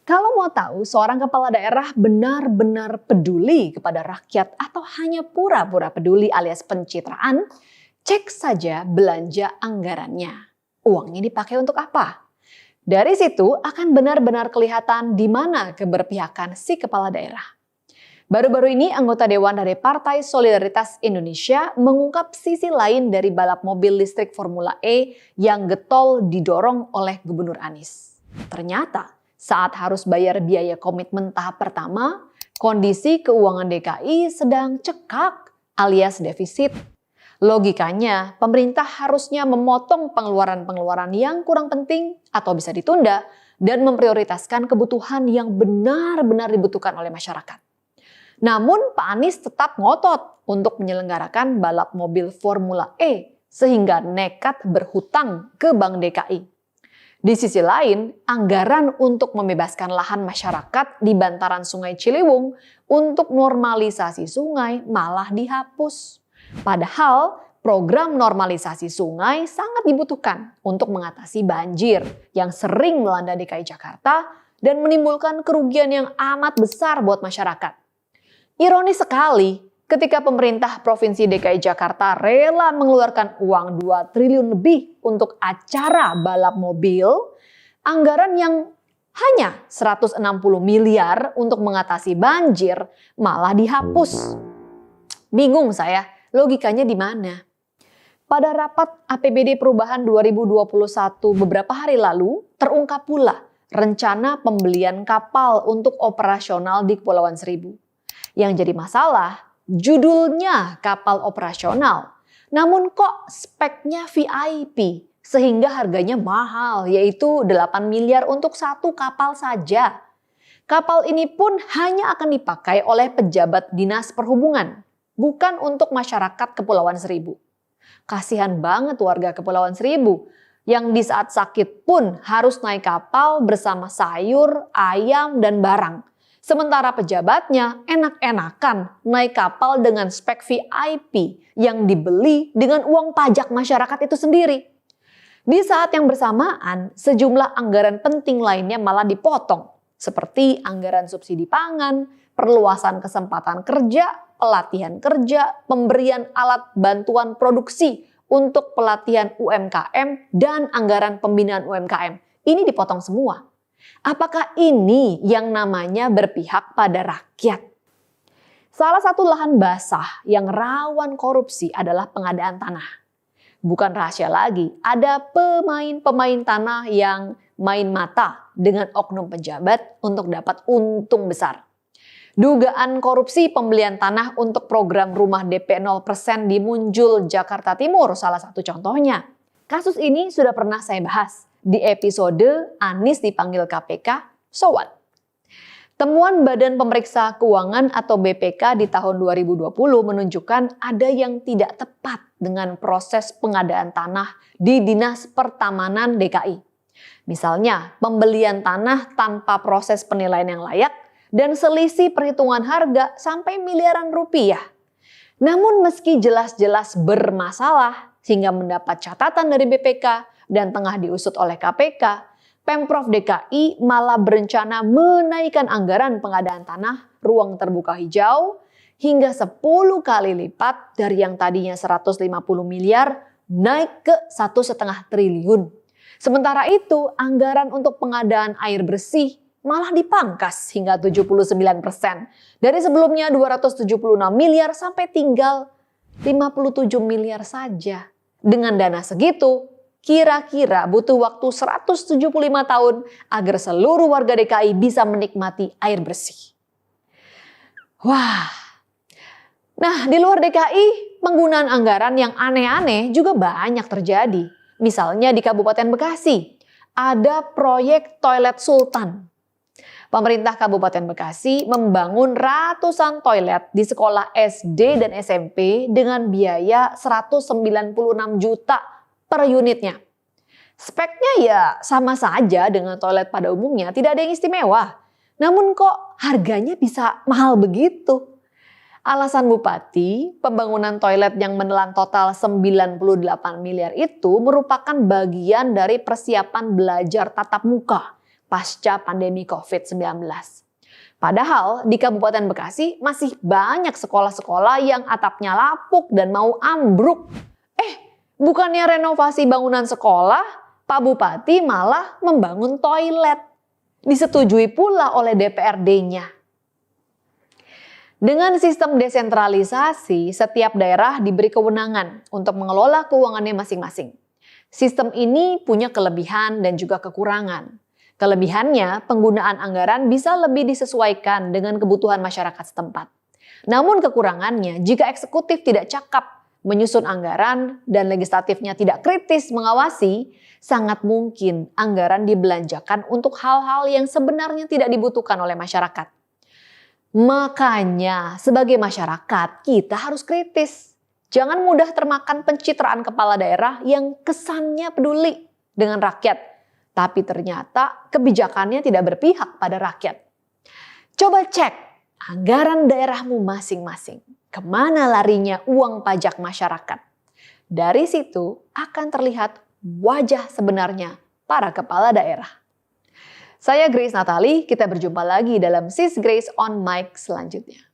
Kalau mau tahu seorang kepala daerah benar-benar peduli kepada rakyat atau hanya pura-pura peduli alias pencitraan, cek saja belanja anggarannya. Uangnya dipakai untuk apa? Dari situ akan benar-benar kelihatan di mana keberpihakan si kepala daerah. Baru-baru ini anggota Dewan dari Partai Solidaritas Indonesia mengungkap sisi lain dari balap mobil listrik Formula E yang getol didorong oleh Gubernur Anies. Ternyata saat harus bayar biaya komitmen tahap pertama, kondisi keuangan DKI sedang cekak alias defisit. Logikanya, pemerintah harusnya memotong pengeluaran-pengeluaran yang kurang penting atau bisa ditunda dan memprioritaskan kebutuhan yang benar-benar dibutuhkan oleh masyarakat. Namun Pak Anies tetap ngotot untuk menyelenggarakan balap mobil Formula E sehingga nekat berhutang ke Bank DKI. Di sisi lain, anggaran untuk membebaskan lahan masyarakat di bantaran Sungai Ciliwung untuk normalisasi sungai malah dihapus. Padahal program normalisasi sungai sangat dibutuhkan untuk mengatasi banjir yang sering melanda DKI Jakarta dan menimbulkan kerugian yang amat besar buat masyarakat. Ironis sekali ketika pemerintah Provinsi DKI Jakarta rela mengeluarkan uang 2 triliun lebih untuk acara balap mobil, anggaran yang hanya 160 miliar untuk mengatasi banjir malah dihapus. Bingung saya, logikanya di mana? Pada rapat APBD Perubahan 2021 beberapa hari lalu, terungkap pula rencana pembelian kapal untuk operasional di Kepulauan Seribu. Yang jadi masalah, judulnya kapal operasional, namun kok speknya VIP sehingga harganya mahal, yaitu 8 miliar untuk satu kapal saja. Kapal ini pun hanya akan dipakai oleh pejabat dinas perhubungan, bukan untuk masyarakat Kepulauan Seribu. Kasihan banget warga Kepulauan Seribu yang di saat sakit pun harus naik kapal bersama sayur, ayam, dan barang. Sementara pejabatnya enak-enakan naik kapal dengan spek VIP yang dibeli dengan uang pajak masyarakat itu sendiri. Di saat yang bersamaan, sejumlah anggaran penting lainnya malah dipotong, seperti anggaran subsidi pangan, perluasan kesempatan kerja, pelatihan kerja, pemberian alat bantuan produksi untuk pelatihan UMKM, dan anggaran pembinaan UMKM. Ini dipotong semua. Apakah ini yang namanya berpihak pada rakyat? Salah satu lahan basah yang rawan korupsi adalah pengadaan tanah. Bukan rahasia lagi, ada pemain-pemain tanah yang main mata dengan oknum pejabat untuk dapat untung besar. Dugaan korupsi pembelian tanah untuk program rumah DP 0% di Munjul, Jakarta Timur salah satu contohnya. Kasus ini sudah pernah saya bahas di episode Anies dipanggil KPK, so what? Temuan Badan Pemeriksa Keuangan atau BPK di tahun 2020 menunjukkan ada yang tidak tepat dengan proses pengadaan tanah di Dinas Pertamanan DKI. Misalnya, pembelian tanah tanpa proses penilaian yang layak dan selisih perhitungan harga sampai miliaran rupiah. Namun meski jelas-jelas bermasalah sehingga mendapat catatan dari BPK dan tengah diusut oleh KPK, Pemprov DKI malah berencana menaikkan anggaran pengadaan tanah ruang terbuka hijau hingga 10 kali lipat dari yang tadinya 150 miliar naik ke 1,5 triliun. Sementara itu, anggaran untuk pengadaan air bersih malah dipangkas hingga 79%. Dari sebelumnya 276 miliar sampai tinggal 57 miliar saja. Dengan dana segitu, kira-kira butuh waktu 175 tahun agar seluruh warga DKI bisa menikmati air bersih. Wah. Nah, di luar DKI, penggunaan anggaran yang aneh-aneh juga banyak terjadi. Misalnya di Kabupaten Bekasi, ada proyek toilet Sultan. Pemerintah Kabupaten Bekasi membangun ratusan toilet di sekolah SD dan SMP dengan biaya 196 juta per unitnya. Speknya ya sama saja dengan toilet pada umumnya, tidak ada yang istimewa. Namun kok harganya bisa mahal begitu? Alasan Bupati, pembangunan toilet yang menelan total 98 miliar itu merupakan bagian dari persiapan belajar tatap muka pasca pandemi COVID-19. Padahal di Kabupaten Bekasi masih banyak sekolah-sekolah yang atapnya lapuk dan mau ambruk. Bukannya renovasi bangunan sekolah, Pak Bupati malah membangun toilet. Disetujui pula oleh DPRD-nya. Dengan sistem desentralisasi, setiap daerah diberi kewenangan untuk mengelola keuangannya masing-masing. Sistem ini punya kelebihan dan juga kekurangan. Kelebihannya, penggunaan anggaran bisa lebih disesuaikan dengan kebutuhan masyarakat setempat. Namun kekurangannya, jika eksekutif tidak cakap menyusun anggaran dan legislatifnya tidak kritis mengawasi, sangat mungkin anggaran dibelanjakan untuk hal-hal yang sebenarnya tidak dibutuhkan oleh masyarakat. Makanya, sebagai masyarakat, kita harus kritis. Jangan mudah termakan pencitraan kepala daerah yang kesannya peduli dengan rakyat, tapi ternyata kebijakannya tidak berpihak pada rakyat. Coba cek anggaran daerahmu masing-masing. Kemana larinya uang pajak masyarakat? Dari situ akan terlihat wajah sebenarnya para kepala daerah. Saya Grace Natali, kita berjumpa lagi dalam Sis Grace on Mic selanjutnya.